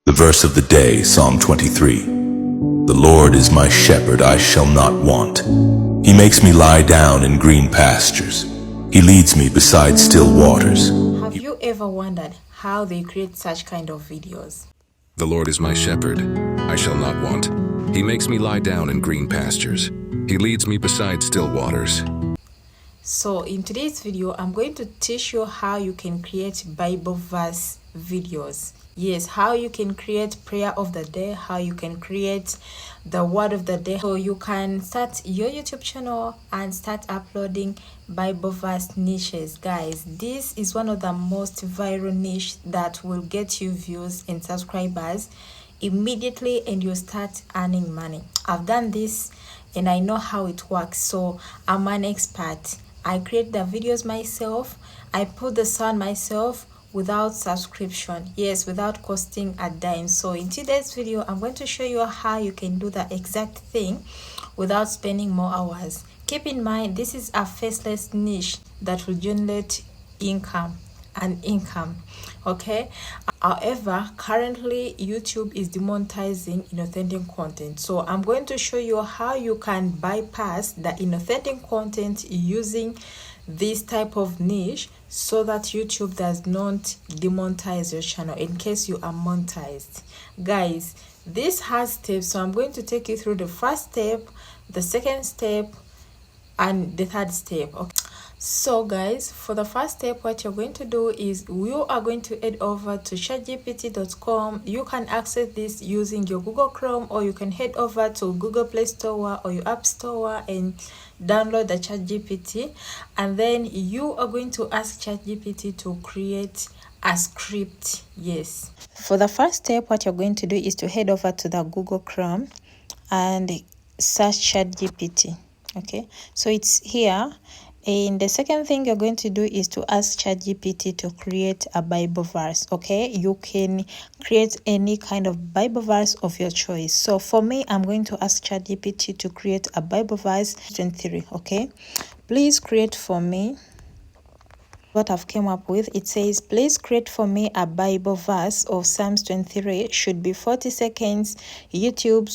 The verse of the day, Psalm 23. The Lord is my shepherd, I shall not want. He makes me lie down in green pastures. He leads me beside still waters. Have you ever wondered how they create such kind of videos? The Lord is my shepherd, I shall not want. He makes me lie down in green pastures. He leads me beside still waters. So in today's video, I'm going to teach you how you can create Bible verse videos. Yes, how you can create prayer of the day, how you can create the word of the day. So you can start your YouTube channel and start uploading Bible verse niches. Guys, this is one of the most viral niche that will get you views and subscribers immediately, and you start earning money. I've done this and I know how it works, so I'm an expert. I create the videos myself, I put the sound myself without subscription, yes, without costing a dime. So in today's video, I'm going to show you how you can do the exact thing without spending more hours. Keep in mind, this is a faceless niche that will generate income, okay? However, currently YouTube is demonetizing inauthentic content, so I'm going to show you how you can bypass the inauthentic content using this type of niche so that YouTube does not demonetize your channel in case you are monetized. Guys, this has steps, so I'm going to take you through the first step, the second step, and the third step. Okay, so guys, for the first step, what you're going to do is you are going to head over to chatgpt.com. You can access this using your Google Chrome, or you can head over to Google Play Store or your App Store and download the ChatGPT, and then you are going to ask ChatGPT to create a script. Yes, for the first step, what you're going to do is to head over to the Google Chrome and search ChatGPT. Okay, so it's here. And the second thing you're going to do is to ask ChatGPT to create a Bible verse. Okay, you can create any kind of Bible verse of your choice. So for me, I'm going to ask ChatGPT to create a Bible verse 23. Okay, please create for me. What I've came up with, it says, please create for me a Bible verse of Psalms 23. Should be 40 seconds. YouTube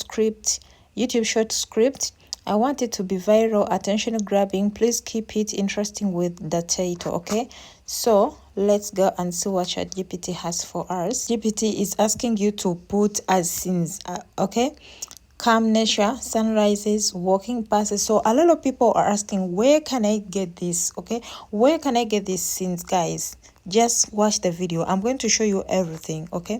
short script. I want it to be viral, attention grabbing. Please keep it interesting with the title. Okay, so let's go and see what ChatGPT has for us. GPT is asking you to put as scenes. Okay, calm nature, sunrises, walking passes. So a lot of people are asking, where can I get this? Okay, where can I get these scenes? Guys, just watch the video. I'm going to show you everything. Okay,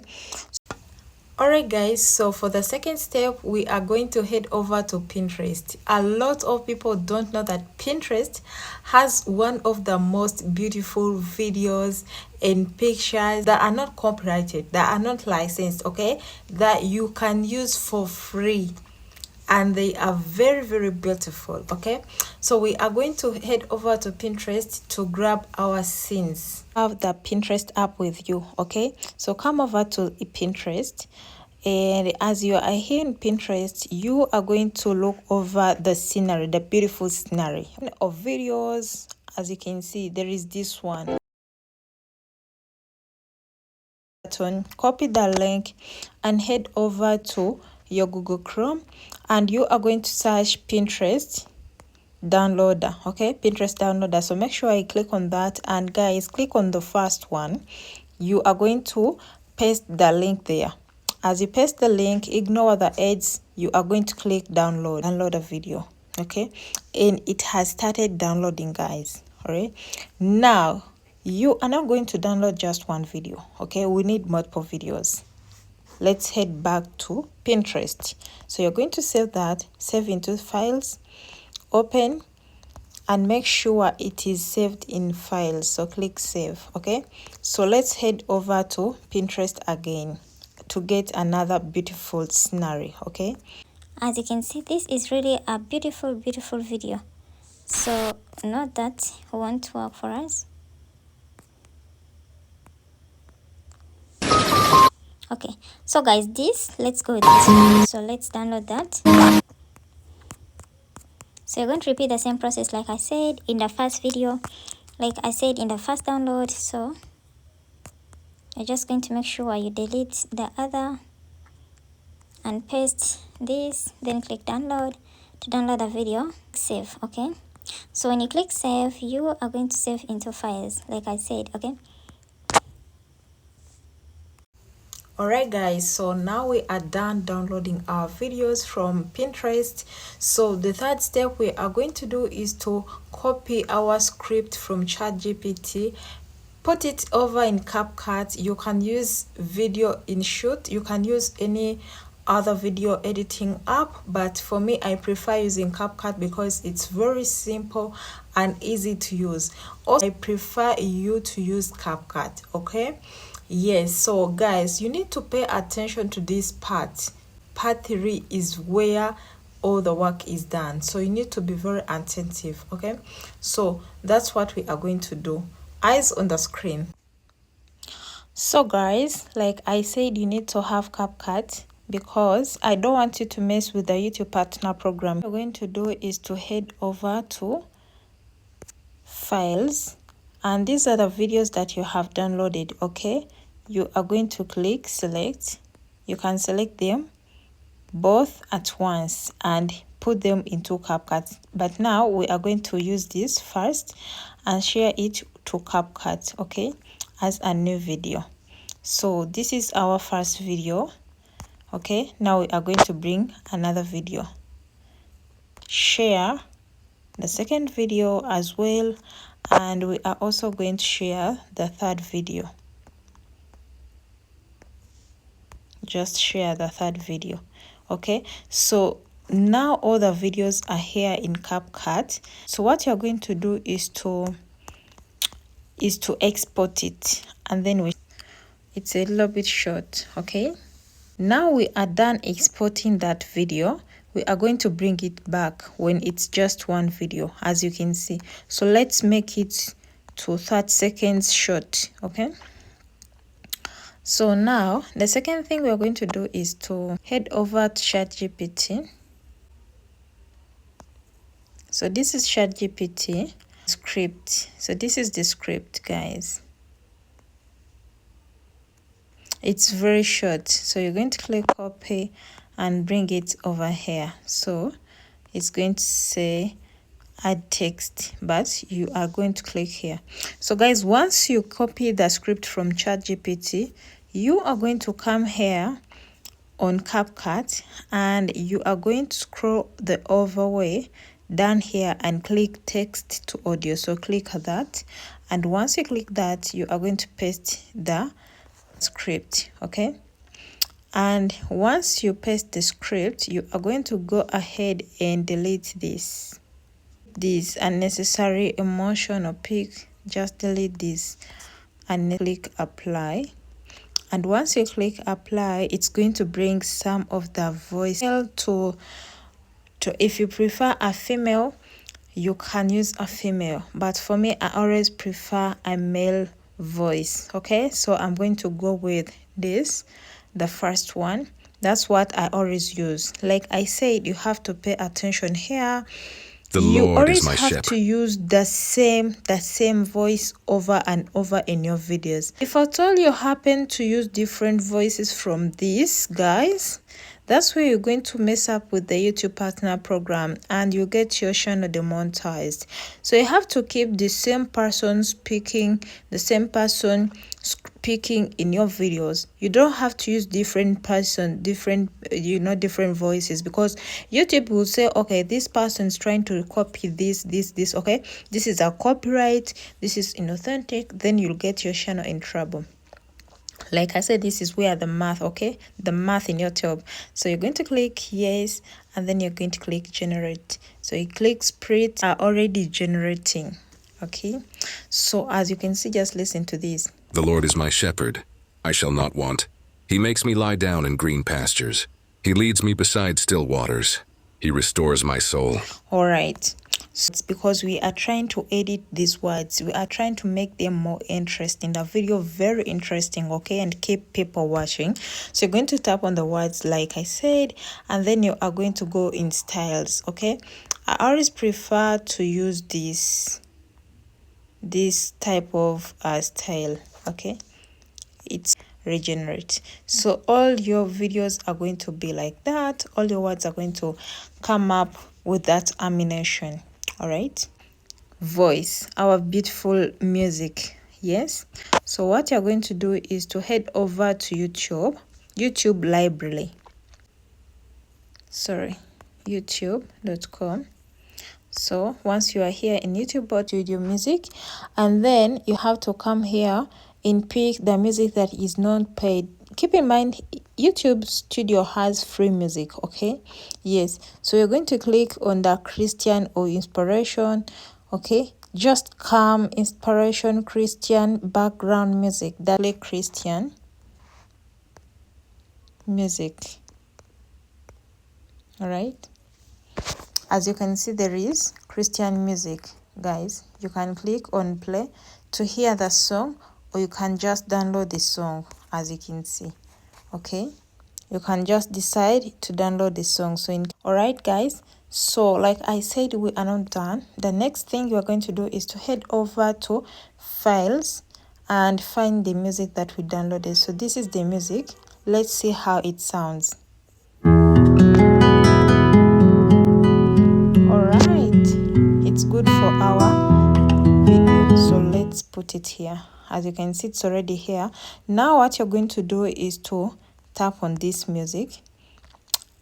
alright guys, so for the second step, we are going to head over to Pinterest. A lot of people don't know that Pinterest has one of the most beautiful videos and pictures that are not copyrighted, that are not licensed, okay, that you can use for free, and they are very, very beautiful. Okay, so we are going to head over to Pinterest to grab our scenes. Have the Pinterest app with you. Okay, so come over to Pinterest, and as you are here in Pinterest, you are going to look over the scenery, the beautiful scenery of videos. As you can see, there is this one. Copy the link and head over to your Google Chrome, and you are going to search Pinterest downloader. Okay, Pinterest downloader. So make sure I click on that, and guys, click on the first one. You are going to paste the link there. As you paste the link, ignore the ads. You are going to click download a video. Okay, and it has started downloading, guys. All right, now you are not going to download just one video. Okay, we need multiple videos. Let's head back to Pinterest. So you're going to save into files, open, and make sure it is saved in files. So click save. Okay, so let's head over to Pinterest again to get another beautiful scenery. Okay, as you can see, this is really a beautiful video. So note that won't work for us. Okay, so guys, let's go with this one. So let's download that. So you're going to repeat the same process like I said in the first video, like I said in the first download. So You're just going to make sure you delete the other and paste this, then click download to download the video. Save. Okay, so when you click save, you are going to save into files like I said. Okay, alright guys, so now we are done downloading our videos from Pinterest. So the third step we are going to do is to copy our script from ChatGPT, put it over in CapCut. You can use Video InShoot, you can use any other video editing app, but for me I prefer using CapCut because it's very simple and easy to use. Also, I prefer you to use CapCut. Okay, yes, so guys, you need to pay attention to this part. Part 3 is where all the work is done, so you need to be very attentive. Okay, so that's what we are going to do. Eyes on the screen. So guys, like I said, you need to have CapCut because I don't want you to mess with the YouTube partner program. What we're going to do is to head over to files, and these are the videos that you have downloaded. Okay, you are going to click select. You can select them both at once and put them into CapCut, but now we are going to use this first and share it to CapCut, okay, as a new video. So this is our first video. Okay, now we are going to bring another video, share the second video as well, and we are also going to share the third video. Just share the third video. Okay, so now all the videos are here in CapCut. So what you're going to do is to export it, and then it's a little bit short. Okay, now we are done exporting that video. We are going to bring it back when it's just one video, as you can see. So let's make it to 30 seconds short. Okay, so now the second thing we're going to do is to head over to ChatGPT. So this is ChatGPT script. So this is the script, guys. It's very short, so you're going to click copy and bring it over here. So it's going to say add text, but you are going to click here. So guys, once you copy the script from ChatGPT, you are going to come here on CapCut and you are going to scroll the overway down here and click text to audio. So click that, and once you click that, you are going to paste the script. Okay, and once you paste the script, you are going to go ahead and delete this unnecessary emotion or pic. Just delete this and click apply. And once you click apply, it's going to bring some of the voice to if you prefer a female, you can use a female, but for me I always prefer a male voice. Okay, so I'm going to go with this, the first one. That's what I always use. Like I said, you have to pay attention here. You always have to use the same voice over and over in your videos. If at all you happen to use different voices from these guys, that's where you're going to mess up with the YouTube partner program and you get your channel demonetized. So you have to keep the same person speaking, the same person speaking in your videos. You don't have to use different voices, because YouTube will say, okay, this person is trying to copy this. Okay, this is a copyright, this is inauthentic, then you'll get your channel in trouble. Like I said, this is where the math, okay, the math in YouTube. So you're going to click yes, and then you're going to click generate. So you click spread are already generating. Okay, so as you can see, just listen to this. The Lord is my shepherd, I shall not want. He makes me lie down in green pastures. He leads me beside still waters. He restores my soul. All right. So it's because we are trying to edit these words. We are trying to make them more interesting. The video very interesting, okay, and keep people watching. So you're going to tap on the words like I said, and then you are going to go in styles. Okay, I always prefer to use this type of style. Okay, it's regenerate. So all your videos are going to be like that. All your words are going to come up with that animation. All right. Voice, our beautiful music. Yes. So what you're going to do is to head over to YouTube library. Sorry, youtube.com. So once you are here in YouTube Studio Music, and then you have to come here and pick the music that is not paid. Keep in mind, YouTube Studio has free music, okay? Yes, so you're going to click on the Christian or inspiration, okay? Just come inspiration, Christian background music. That play Christian music. All right. As you can see, there is Christian music, guys. You can click on play to hear the song, or you can just download the song, as you can see. Okay, you can just decide to download the song. All right, guys. So like I said, we are not done. The next thing you are going to do is to head over to files and find the music that we downloaded. So this is the music. Let's see how it sounds. It's good for our video, so let's put it here. As you can see, it's already here. Now what you're going to do is to tap on this music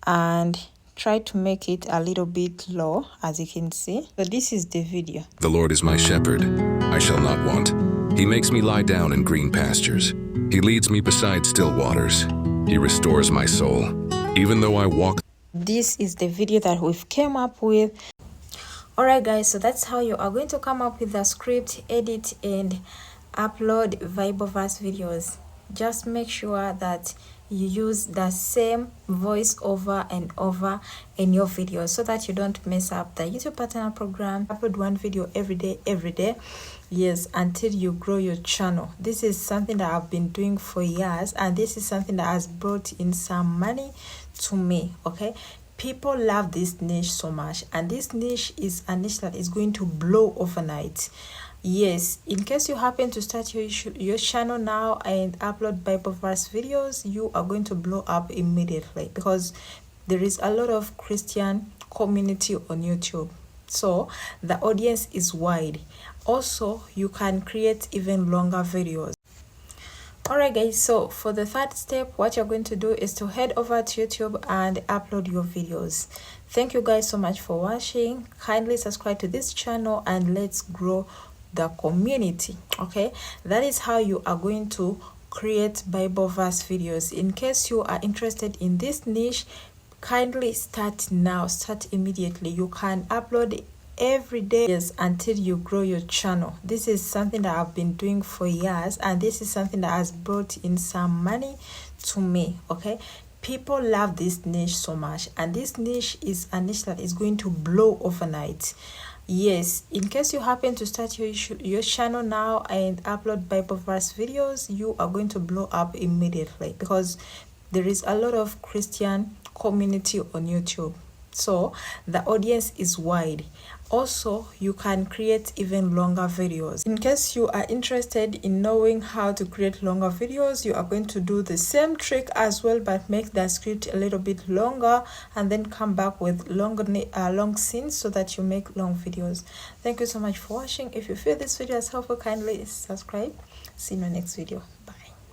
and try to make it a little bit low, as you can see. So this is the video. The Lord is my shepherd, I shall not want. He makes me lie down in green pastures. He leads me beside still waters. He restores my soul. Even though I walk... This is the video that we've came up with. Alright guys, so that's how you are going to come up with the script, edit and upload Bibleverse videos. Just make sure that you use the same voice over and over in your videos so that you don't mess up the YouTube Partner Program. Upload one video every day. Yes, until you grow your channel. This is something that I've been doing for years, and this is something that has brought in some money to me. Okay, people love this niche so much, and this niche is a niche that is going to blow overnight. Yes, in case you happen to start your channel now and upload Bibleverse videos, you are going to blow up immediately, because there is a lot of Christian community on YouTube, so the audience is wide. Also, you can create even longer videos. Alright guys, so for the third step, what you're going to do is to head over to YouTube and upload your videos. Thank you guys so much for watching. Kindly subscribe to this channel and let's grow the community. Okay, that is how you are going to create Bibleverse videos. In case you are interested in this niche, kindly start now, start immediately. You can upload every day, yes, until you grow your channel. This is something that I've been doing for years, and this is something that has brought in some money to me. Okay, people love this niche so much, and this niche is a niche that is going to blow overnight. Yes, in case you happen to start your channel now and upload Bibleverse videos, you are going to blow up immediately, because there is a lot of Christian community on YouTube, so the audience is wide. Also, you can create even longer videos. In case you are interested in knowing how to create longer videos, you are going to do the same trick as well, but make the script a little bit longer and then come back with long scenes so that you make long videos. Thank you so much for watching. If you feel this video is helpful, kindly subscribe. See you in my next video.